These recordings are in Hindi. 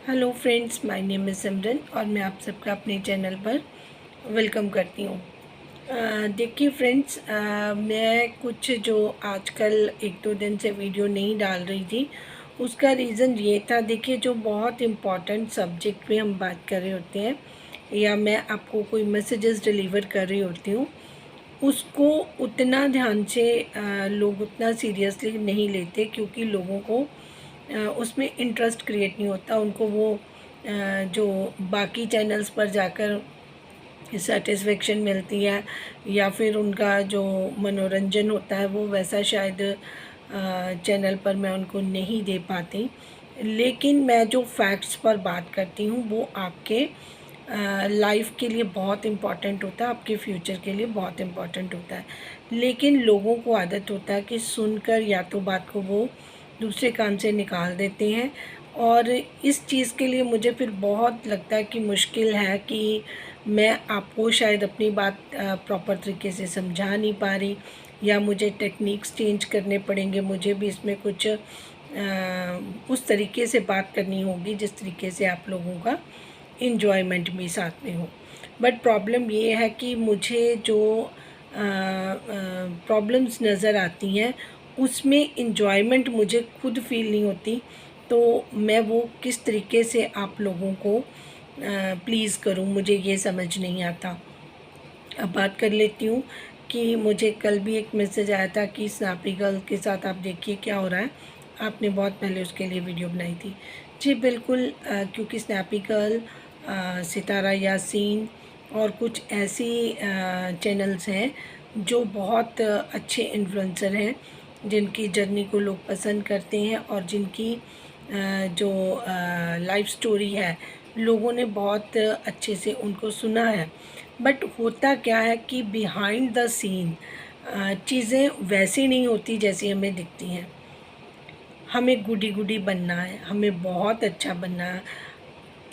Hello friends, my name is Simran और मैं आप सबका अपने चैनल पर वेलकम करती हूँ। देखिए फ्रेंड्स, मैं कुछ जो आजकल एक दो दिन से वीडियो नहीं डाल रही थी, उसका रीज़न ये था। देखिए, जो बहुत इम्पॉर्टेंट सब्जेक्ट पे हम बात कर रहे होते हैं या मैं आपको कोई मैसेजेस डिलीवर कर रही होती हूँ, उसको उतना ध्यान से लोग उतना सीरियसली नहीं लेते, क्योंकि लोगों को उसमें इंटरेस्ट क्रिएट नहीं होता। उनको वो जो बाकी चैनल्स पर जाकर सेटिस्फेक्शन मिलती है या फिर उनका जो मनोरंजन होता है वो वैसा शायद चैनल पर मैं उनको नहीं दे पाती। लेकिन मैं जो फैक्ट्स पर बात करती हूँ वो आपके लाइफ के लिए बहुत इम्पॉर्टेंट होता है, आपके फ्यूचर के लिए बहुत इम्पॉर्टेंट होता है। लेकिन लोगों को आदत होता है कि सुनकर या तो बात को वो दूसरे कान से निकाल देते हैं, और इस चीज़ के लिए मुझे फिर बहुत लगता है कि मुश्किल है कि मैं आपको शायद अपनी बात प्रॉपर तरीके से समझा नहीं पा रही, या मुझे टेक्निक्स चेंज करने पड़ेंगे। मुझे भी इसमें कुछ उस तरीके से बात करनी होगी जिस तरीके से आप लोगों का इन्जॉयमेंट भी साथ में हो। बट प्रॉब्लम ये है कि मुझे जो प्रॉब्लम्स नज़र आती हैं उसमें इन्जॉयमेंट मुझे खुद फील नहीं होती, तो मैं वो किस तरीके से आप लोगों को प्लीज़ करूं, मुझे ये समझ नहीं आता। अब बात कर लेती हूँ कि मुझे कल भी एक मैसेज आया था कि स्नैपी गर्ल के साथ आप देखिए क्या हो रहा है। आपने बहुत पहले उसके लिए वीडियो बनाई थी। जी बिल्कुल, क्योंकि स्नैपी गर्ल, सितारा यासीन और कुछ ऐसी चैनल्स हैं जो बहुत अच्छे इन्फ्लुएंसर हैं, जिनकी जर्नी को लोग पसंद करते हैं और जिनकी जो लाइफ स्टोरी है लोगों ने बहुत अच्छे से उनको सुना है। बट होता क्या है कि बिहाइंड द सीन चीज़ें वैसी नहीं होती जैसी हमें दिखती हैं। हमें गुडी गुडी बनना है, हमें बहुत अच्छा बनना है।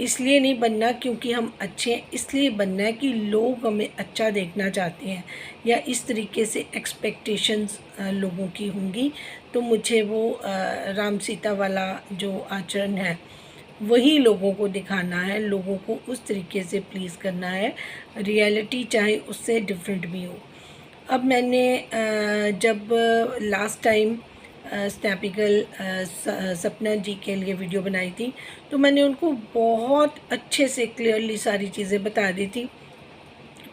इसलिए नहीं बनना क्योंकि हम अच्छे हैं, इसलिए बनना है कि लोग हमें अच्छा देखना चाहते हैं, या इस तरीके से एक्सपेक्टेशंस लोगों की होंगी। तो मुझे वो राम सीता वाला जो आचरण है वही लोगों को दिखाना है, लोगों को उस तरीके से प्लीज़ करना है, रियलिटी चाहे उससे डिफरेंट भी हो। अब मैंने जब लास्ट टाइम स्नैपिकल सपना जी के लिए वीडियो बनाई थी, तो मैंने उनको बहुत अच्छे से क्लियरली सारी चीज़ें बता दी थी।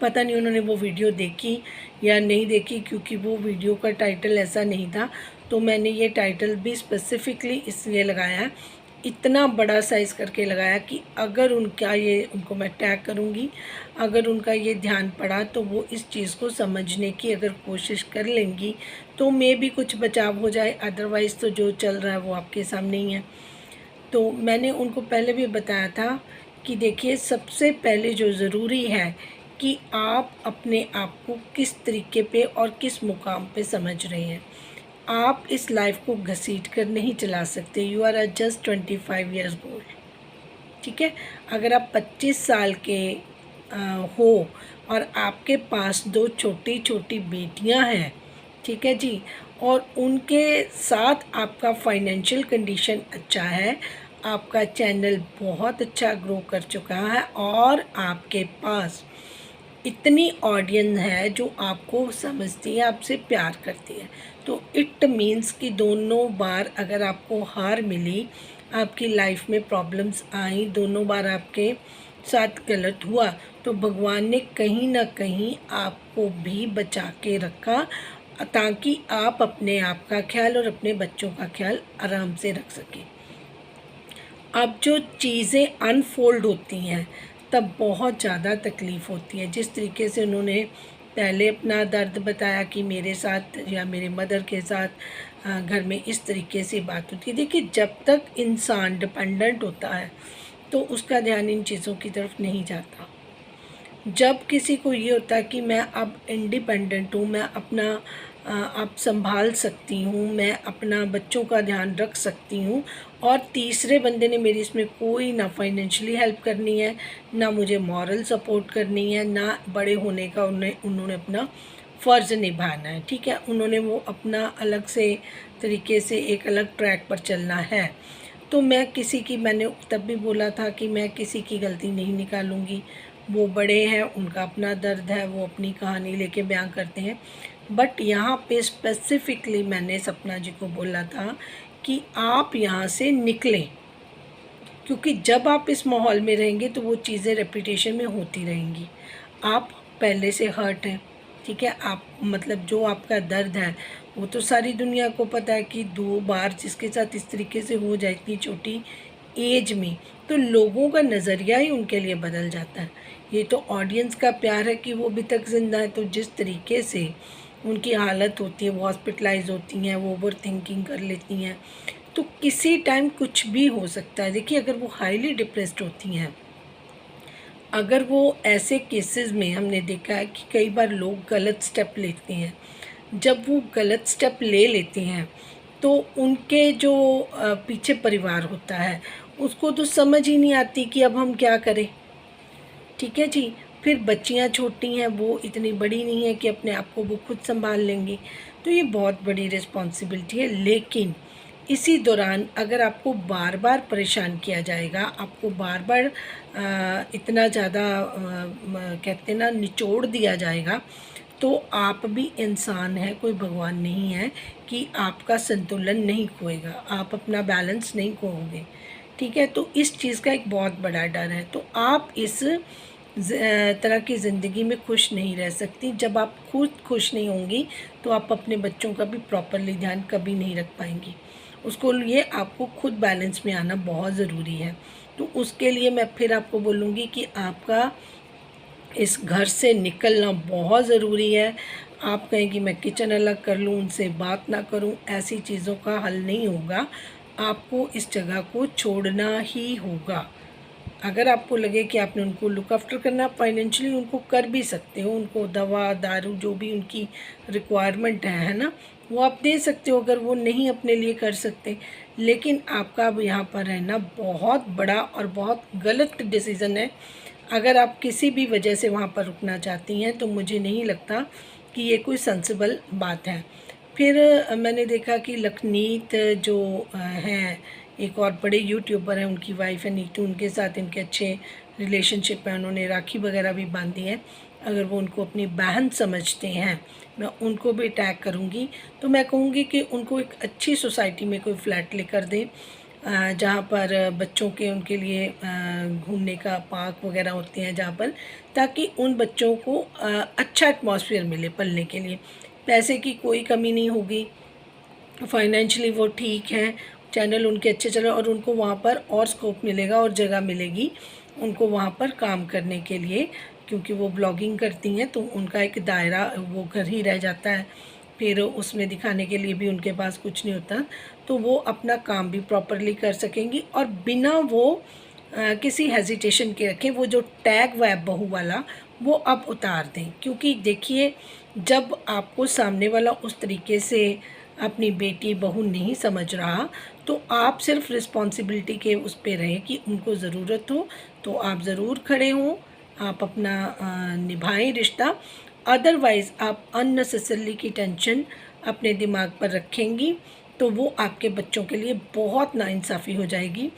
पता नहीं उन्होंने वो वीडियो देखी या नहीं देखी, क्योंकि वो वीडियो का टाइटल ऐसा नहीं था। तो मैंने ये टाइटल भी स्पेसिफ़िकली इसलिए लगाया, इतना बड़ा साइज़ करके लगाया कि अगर उनको मैं टैग करूँगी, अगर उनका ये ध्यान पड़ा तो वो इस चीज़ को समझने की अगर कोशिश कर लेंगी तो मे भी कुछ बचाव हो जाए। अदरवाइज़ तो जो चल रहा है वो आपके सामने ही है। तो मैंने उनको पहले भी बताया था कि देखिए, सबसे पहले जो ज़रूरी है कि आप अपने आप को किस तरीके पे और किस मुकाम पे समझ रहे हैं। आप इस लाइफ को घसीट कर नहीं चला सकते। You are just 25 years old, ठीक है। अगर आप 25 साल के हो और आपके पास दो छोटी छोटी बेटियां हैं, ठीक है जी, और उनके साथ आपका फाइनेंशियल कंडीशन अच्छा है, आपका चैनल बहुत अच्छा ग्रो कर चुका है और आपके पास इतनी ऑडियंस है जो आपको समझती है, आपसे प्यार करती है, तो इट मीन्स कि दोनों बार अगर आपको हार मिली, आपकी लाइफ में प्रॉब्लम्स आई, दोनों बार आपके साथ गलत हुआ, तो भगवान ने कहीं ना कहीं आपको भी बचा के रखा, ताकि आप अपने आप का ख्याल और अपने बच्चों का ख्याल आराम से रख सकें। अब जो चीज़ें अनफोल्ड होती हैं तब बहुत ज़्यादा तकलीफ़ होती है। जिस तरीके से उन्होंने पहले अपना दर्द बताया कि मेरे साथ या मेरे मदर के साथ घर में इस तरीके से बात होती है। देखिए, जब तक इंसान डिपेंडेंट होता है तो उसका ध्यान इन चीज़ों की तरफ नहीं जाता। जब किसी को ये होता है कि मैं अब इंडिपेंडेंट हूँ, मैं अपना आप संभाल सकती हूँ, मैं अपना बच्चों का ध्यान रख सकती हूँ, और तीसरे बंदे ने मेरी इसमें कोई ना फाइनेंशियली हेल्प करनी है, ना मुझे मॉरल सपोर्ट करनी है, ना बड़े होने का उन्होंने अपना फ़र्ज़ निभाना है, ठीक है। उन्होंने वो अपना अलग से तरीके से एक अलग ट्रैक पर चलना है। तो मैं किसी की, मैंने तब भी बोला था कि मैं किसी की गलती नहीं निकालूंगी। वो बड़े हैं, उनका अपना दर्द है, वो अपनी कहानी लेके बयां करते हैं। बट यहाँ पे स्पेसिफिकली मैंने सपना जी को बोला था कि आप यहाँ से निकलें, क्योंकि जब आप इस माहौल में रहेंगे तो वो चीज़ें रेपुटेशन में होती रहेंगी। आप पहले से हर्ट हैं, ठीक है, आप मतलब जो आपका दर्द है वो तो सारी दुनिया को पता है कि 2 बार जिसके साथ इस तरीके से हो जाए इतनी छोटी एज में, तो लोगों का नज़रिया ही उनके लिए बदल जाता है। ये तो ऑडियंस का प्यार है कि वो अभी तक ज़िंदा है। तो जिस तरीके से उनकी हालत होती है, वो हॉस्पिटलाइज होती हैं, वो ओवर थिंकिंग कर लेती हैं, तो किसी टाइम कुछ भी हो सकता है। देखिए, अगर वो हाईली डिप्रेस्ड होती हैं, अगर वो ऐसे केसेस में हमने देखा है कि कई बार लोग गलत स्टेप लेते हैं। जब वो गलत स्टेप ले लेते हैं तो उनके जो पीछे परिवार होता है उसको तो समझ ही नहीं आती कि अब हम क्या करें, ठीक है जी। फिर बच्चियां छोटी हैं, वो इतनी बड़ी नहीं है कि अपने आप को वो खुद संभाल लेंगी। तो ये बहुत बड़ी रिस्पॉन्सिबिलिटी है। लेकिन इसी दौरान अगर आपको बार बार परेशान किया जाएगा, आपको बार बार इतना ज़्यादा कहते हैं ना, निचोड़ दिया जाएगा, तो आप भी इंसान हैं, कोई भगवान नहीं है कि आपका संतुलन नहीं खोएगा, आप अपना बैलेंस नहीं खोओगे, ठीक है। तो इस चीज़ का एक बहुत बड़ा डर है। तो आप इस तरह की ज़िंदगी में खुश नहीं रह सकती। जब आप खुद खुश नहीं होंगी तो आप अपने बच्चों का भी प्रॉपरली ध्यान कभी नहीं रख पाएंगी। उसको लिए आपको खुद बैलेंस में आना बहुत ज़रूरी है। तो उसके लिए मैं फिर आपको बोलूँगी कि आपका इस घर से निकलना बहुत ज़रूरी है। आप कहें कि मैं किचन अलग कर लूँ, उनसे बात ना करूँ, ऐसी चीज़ों का हल नहीं होगा। आपको इस जगह को छोड़ना ही होगा। अगर आपको लगे कि आपने उनको लुक आफ्टर करना, फाइनेंशियली उनको कर भी सकते हो, उनको दवा दारू जो भी उनकी रिक्वायरमेंट है ना, वो आप दे सकते हो अगर वो नहीं अपने लिए कर सकते। लेकिन आपका अब यहाँ पर रहना बहुत बड़ा और बहुत गलत डिसीज़न है। अगर आप किसी भी वजह से वहाँ पर रुकना चाहती हैं तो मुझे नहीं लगता कि ये कोई सेंसिबल बात है। फिर मैंने देखा कि लखनीत जो हैं, एक और बड़े यूट्यूबर हैं, उनकी वाइफ है नीतू, उनके साथ इनके अच्छे रिलेशनशिप है, उन्होंने राखी वगैरह भी बांधी है। अगर वो उनको अपनी बहन समझते हैं, मैं उनको भी टैग करूँगी। तो मैं कहूँगी कि उनको एक अच्छी सोसाइटी में कोई फ्लैट लेकर दें, जहाँ पर बच्चों के उनके लिए घूमने का पार्क वगैरह होते हैं, जहाँ पर, ताकि उन बच्चों को अच्छा एटमॉस्फेयर मिले पलने के लिए। पैसे की कोई कमी नहीं होगी, फाइनेंशियली वो ठीक हैं, चैनल उनके अच्छे चल रहे और उनको वहाँ पर और स्कोप मिलेगा और जगह मिलेगी उनको वहाँ पर काम करने के लिए, क्योंकि वो ब्लॉगिंग करती हैं तो उनका एक दायरा वो घर ही रह जाता है। फिर उसमें दिखाने के लिए भी उनके पास कुछ नहीं होता, तो वो अपना काम भी प्रॉपरली कर सकेंगी और बिना वो किसी हेजिटेशन के रखें। वो जो टैग वैब बहू वाला वो अब उतार दें, क्योंकि देखिए, जब आपको सामने वाला उस तरीके से अपनी बेटी बहू नहीं समझ रहा, तो आप सिर्फ रिस्पॉन्सिबिलिटी के उस पे रहें कि उनको ज़रूरत हो तो आप ज़रूर खड़े हों, आप अपना निभाएं रिश्ता। अदरवाइज़ आप अननेसेसरली की टेंशन अपने दिमाग पर रखेंगी तो वो आपके बच्चों के लिए बहुत नाइंसाफ़ी हो जाएगी।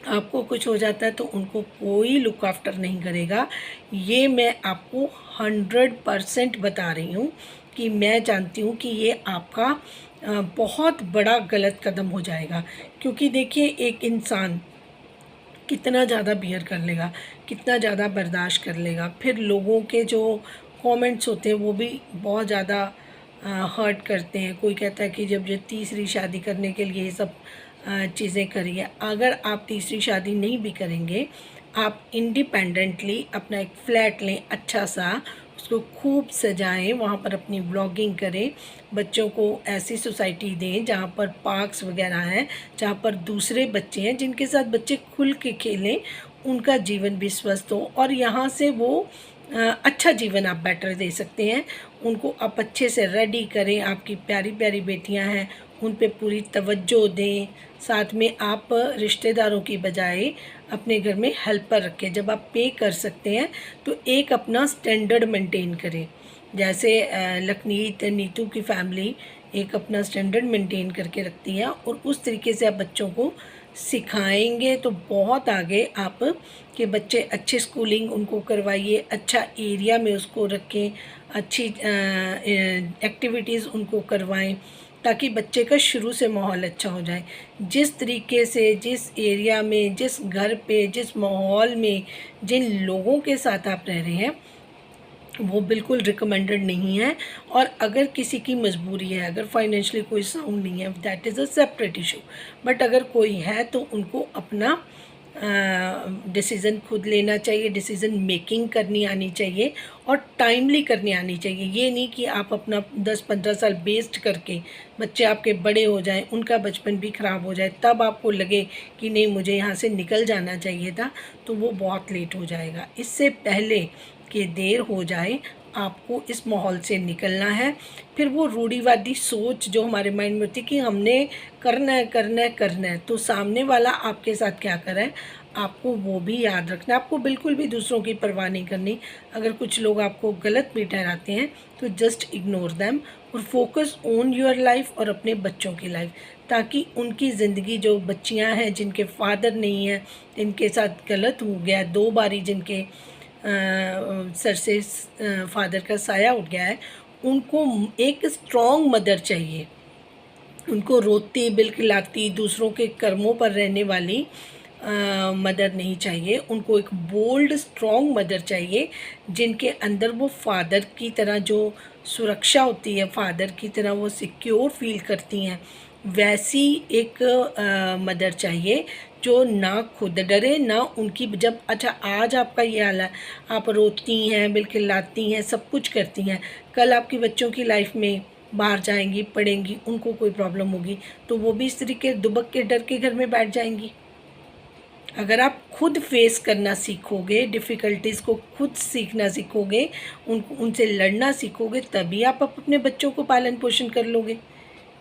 आपको कुछ हो जाता है तो उनको कोई लुक आफ्टर नहीं करेगा। ये मैं आपको 100% बता रही हूँ कि मैं जानती हूँ कि ये आपका बहुत बड़ा गलत कदम हो जाएगा। क्योंकि देखिए, एक इंसान कितना ज़्यादा बियर कर लेगा, कितना ज़्यादा बर्दाश्त कर लेगा। फिर लोगों के जो कमेंट्स होते हैं वो भी बहुत ज़्यादा हर्ट करते हैं। कोई कहता है कि जब ये तीसरी शादी करने के लिए ये सब चीज़ें करिए। अगर आप तीसरी शादी नहीं भी करेंगे, आप इंडिपेंडेंटली अपना एक फ्लैट लें अच्छा सा, उसको खूब सजाएं, वहाँ पर अपनी ब्लॉगिंग करें, बच्चों को ऐसी सोसाइटी दें जहाँ पर पार्क्स वगैरह हैं, जहाँ पर दूसरे बच्चे हैं जिनके साथ बच्चे खुल के खेलें, उनका जीवन भी स्वस्थ हो और यहाँ से वो अच्छा जीवन आप बेटर दे सकते हैं। उनको आप अच्छे से रेडी करें, आपकी प्यारी प्यारी बेटियां हैं, उन पे पूरी तवज्जो दें। साथ में आप रिश्तेदारों की बजाय अपने घर में हेल्पर रखें। जब आप पे कर सकते हैं तो एक अपना स्टैंडर्ड मेंटेन करें। जैसे लखनीत नीतू की फैमिली एक अपना स्टैंडर्ड मेंटेन करके रखती है और उस तरीके से आप बच्चों को सिखाएंगे तो बहुत आगे आप के बच्चे अच्छे स्कूलिंग उनको करवाइए, अच्छा एरिया में उसको रखें, अच्छी एक्टिविटीज़ उनको करवाएं ताकि बच्चे का शुरू से माहौल अच्छा हो जाए। जिस तरीके से, जिस एरिया में, जिस घर पे, जिस माहौल में, जिन लोगों के साथ आप रह रहे हैं वो बिल्कुल रिकमेंडेड नहीं है। और अगर किसी की मजबूरी है, अगर फाइनेंशियली कोई साउंड नहीं है, that is a separate issue. But अगर कोई है तो उनको अपना डिसीज़न खुद लेना चाहिए, डिसीज़न मेकिंग करनी आनी चाहिए और टाइमली करनी आनी चाहिए। ये नहीं कि आप अपना 10-15 साल वेस्ट करके बच्चे आपके बड़े हो जाएं, उनका बचपन भी ख़राब हो जाए, तब आपको लगे कि नहीं मुझे यहाँ से निकल जाना चाहिए था, तो वो बहुत लेट हो जाएगा। इससे पहले कि देर हो जाए आपको इस माहौल से निकलना है। फिर वो रूढ़िवादी सोच जो हमारे माइंड में होती है कि हमने करना है करना है करना है, तो सामने वाला आपके साथ क्या कर रहा है आपको वो भी याद रखना है। आपको बिल्कुल भी दूसरों की परवाह नहीं करनी। अगर कुछ लोग आपको गलत भी ठहराते हैं तो जस्ट इग्नोर देम और फोकस ऑन योर लाइफ और अपने बच्चों की लाइफ, ताकि उनकी ज़िंदगी, जो बच्चियां हैं जिनके फादर नहीं हैं, जिनके साथ गलत हो गया, 2 बारी जिनके सर से फादर का साया उठ गया है, उनको एक स्ट्रॉन्ग मदर चाहिए। उनको रोती बिलखिलाती दूसरों के कर्मों पर रहने वाली मदर नहीं चाहिए। उनको एक बोल्ड स्ट्रॉन्ग मदर चाहिए जिनके अंदर वो फादर की तरह जो सुरक्षा होती है, फादर की तरह वो सिक्योर फील करती हैं, वैसी एक मदर चाहिए जो ना खुद डरे ना उनकी। जब अच्छा आज आपका ये हाल है, आप रोती हैं, बिलखिलाती हैं, सब कुछ करती हैं, कल आपकी बच्चों की लाइफ में बाहर जाएंगी, पढ़ेंगी, उनको कोई प्रॉब्लम होगी तो वो भी इस तरीके दुबक के डर के घर में बैठ जाएंगी। अगर आप खुद फेस करना सीखोगे, डिफ़िकल्टीज़ को खुद सीखना सीखोगे, उनसे लड़ना सीखोगे, तभी आप अपने बच्चों को पालन पोषण कर लोगे,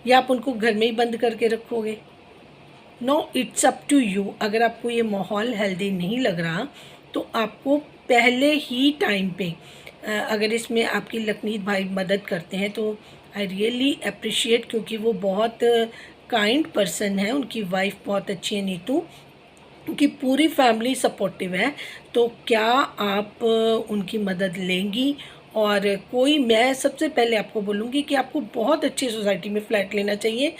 या आप उनको घर में ही बंद करके रखोगे। No, it's up to you. अगर आपको ये माहौल हेल्दी नहीं लग रहा तो आपको पहले ही टाइम पे अगर इसमें आपकी लखनीत भाई मदद करते हैं तो आई रियली अप्रिशिएट, क्योंकि वो बहुत काइंड पर्सन है, उनकी वाइफ बहुत अच्छी है नीतू, उनकी पूरी फैमिली सपोर्टिव है। तो क्या आप उनकी मदद लेंगी? और कोई, मैं सबसे पहले आपको बोलूँगी कि आपको बहुत अच्छी सोसाइटी में फ़्लैट लेना चाहिए।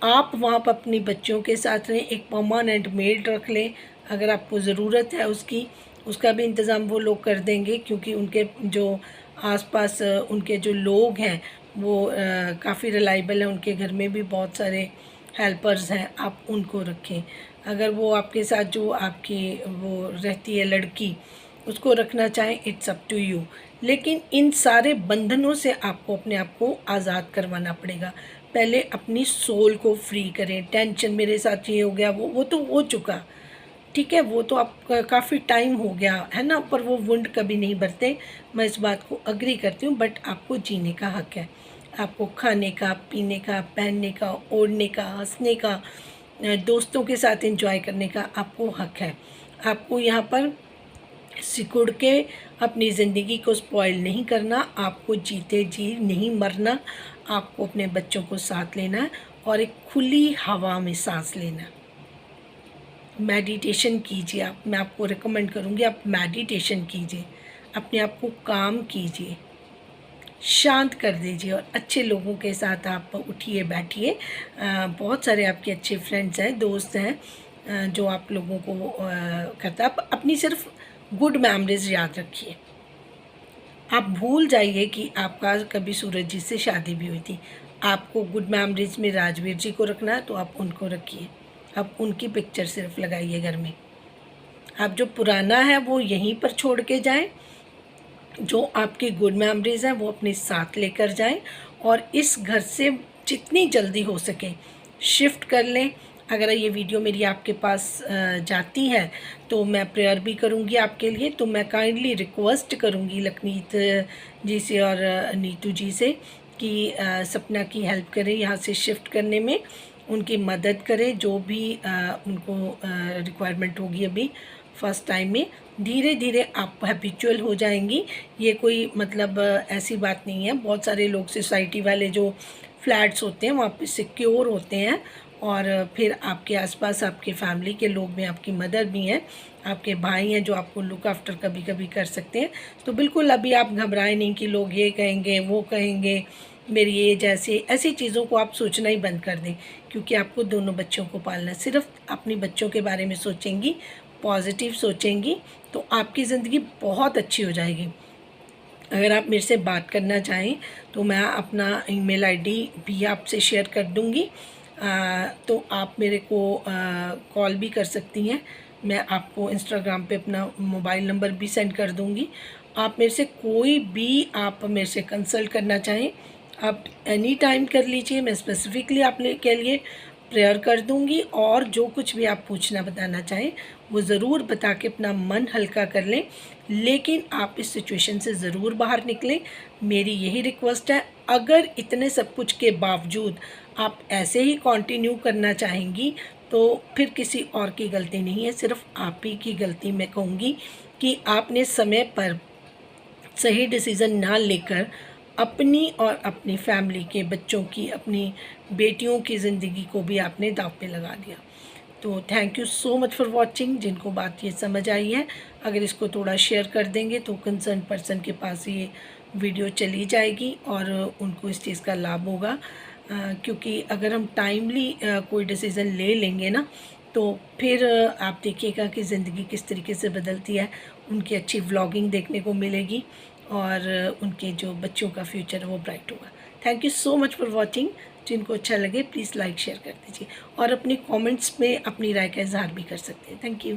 आप वहाँ पर अपनी बच्चियों के साथ रहें, एक परमानेंट मेड रख लें अगर आपको ज़रूरत है उसकी, उसका भी इंतज़ाम वो लोग कर देंगे, क्योंकि उनके जो आसपास उनके जो लोग हैं वो काफ़ी रिलायबल हैं, उनके घर में भी बहुत सारे हेल्पर्स हैं, आप उनको रखें। अगर वो आपके साथ जो आपकी वो रहती है लड़की, उसको रखना चाहें, इट्स अप टू यू। लेकिन इन सारे बंधनों से आपको अपने आप को आज़ाद करवाना पड़ेगा। पहले अपनी सोल को फ्री करें। टेंशन मेरे साथ ये हो गया, वो तो हो चुका, ठीक है, वो तो आप काफ़ी टाइम हो गया है ना, पर वो वुंड कभी नहीं भरते, मैं इस बात को अग्री करती हूँ। बट आपको जीने का हक है, आपको खाने का, पीने का, पहनने का, ओढ़ने का, हंसने का, दोस्तों के साथ एंजॉय करने का आपको हक है। आपको यहाँ पर सिकुड़ के अपनी ज़िंदगी को स्पॉइल नहीं करना, आपको जीते जी नहीं मरना, आपको अपने बच्चों को साथ लेना और एक खुली हवा में सांस लेना। मेडिटेशन कीजिए आप, मैं आपको रिकमेंड करूँगी आप मेडिटेशन कीजिए, अपने आप को काम कीजिए, शांत कर दीजिए और अच्छे लोगों के साथ आप उठिए बैठिए। बहुत सारे आपके अच्छे फ्रेंड्स हैं, दोस्त हैं, जो आप लोगों को करता है। आप अपनी सिर्फ गुड मेमोरीज याद रखिए। आप भूल जाइए कि आपका कभी सूरज जी से शादी भी हुई थी। आपको गुड मेमोरीज में राजवीर जी को रखना है तो आप उनको रखिए, आप उनकी पिक्चर सिर्फ लगाइए घर में। आप जो पुराना है वो यहीं पर छोड़ के जाएं, जो आपकी गुड मेमोरीज़ हैं वो अपने साथ लेकर जाएं और इस घर से जितनी जल्दी हो सके शिफ्ट कर लें। अगर ये वीडियो मेरी आपके पास जाती है तो मैं प्रेयर भी करूँगी आपके लिए। तो मैं काइंडली रिक्वेस्ट करूँगी लखनीत जी से और नीतू जी से कि सपना की हेल्प करें यहाँ से शिफ्ट करने में, उनकी मदद करें, जो भी उनको रिक्वायरमेंट होगी। अभी फर्स्ट टाइम में धीरे धीरे आप हैबिचुअल हो जाएंगी। ये कोई मतलब ऐसी बात नहीं है। बहुत सारे लोग सोसाइटी वाले जो फ्लैट्स होते हैं वहाँ पे सिक्योर होते हैं और फिर आपके आसपास आपके फैमिली के लोग भी, आपकी मदर भी हैं, आपके भाई हैं जो आपको लुक आफ्टर कभी कभी कर सकते हैं। तो बिल्कुल अभी आप घबराएं नहीं कि लोग ये कहेंगे, वो कहेंगे, मेरी एज ऐसी चीज़ों को आप सोचना ही बंद कर दें, क्योंकि आपको दोनों बच्चों को पालना है। सिर्फ अपनी बच्चों के बारे में सोचेंगी, पॉजिटिव सोचेंगी, तो आपकी ज़िंदगी बहुत अच्छी हो जाएगी। अगर आप मेरे से बात करना चाहें तो मैं अपना ईमेल आईडी भी आपसे शेयर कर दूँगी, तो आप मेरे को कॉल भी कर सकती हैं। मैं आपको इंस्टाग्राम पे अपना मोबाइल नंबर भी सेंड कर दूँगी। आप मेरे से कोई भी आप मेरे से कंसल्ट करना चाहें, आप एनी टाइम कर लीजिए। मैं स्पेसिफिकली आप के लिए प्रेयर कर दूँगी, और जो कुछ भी आप पूछना बताना चाहें वो ज़रूर बता के अपना मन हल्का कर लें। लेकिन आप इस सिचुएशन से ज़रूर बाहर निकलें, मेरी यही रिक्वेस्ट है। अगर इतने सब कुछ के बावजूद आप ऐसे ही कंटिन्यू करना चाहेंगी तो फिर किसी और की गलती नहीं है, सिर्फ आप ही की गलती मैं कहूँगी कि आपने समय पर सही डिसीज़न ना लेकर अपनी और अपनी फैमिली के बच्चों की, अपनी बेटियों की ज़िंदगी को भी आपने दांव पे लगा दिया। तो thank you so much for watching. जिनको बात ये समझ आई है, अगर इसको थोड़ा शेयर कर देंगे तो कंसर्न पर्सन के पास ये वीडियो चली जाएगी और उनको इस चीज़ का लाभ होगा। क्योंकि अगर हम टाइमली कोई डिसीज़न ले लेंगे ना, तो फिर आप देखिएगा कि ज़िंदगी किस तरीके से बदलती है। उनकी अच्छी व्लॉगिंग देखने को मिलेगी और उनके जो बच्चों का फ्यूचर है वो ब्राइट होगा। Thank you so much for watching. जिनको अच्छा लगे प्लीज़ लाइक शेयर कर दीजिए, और अपनी कमेंट्स में अपनी राय का इजहार भी कर सकते हैं। Thank you.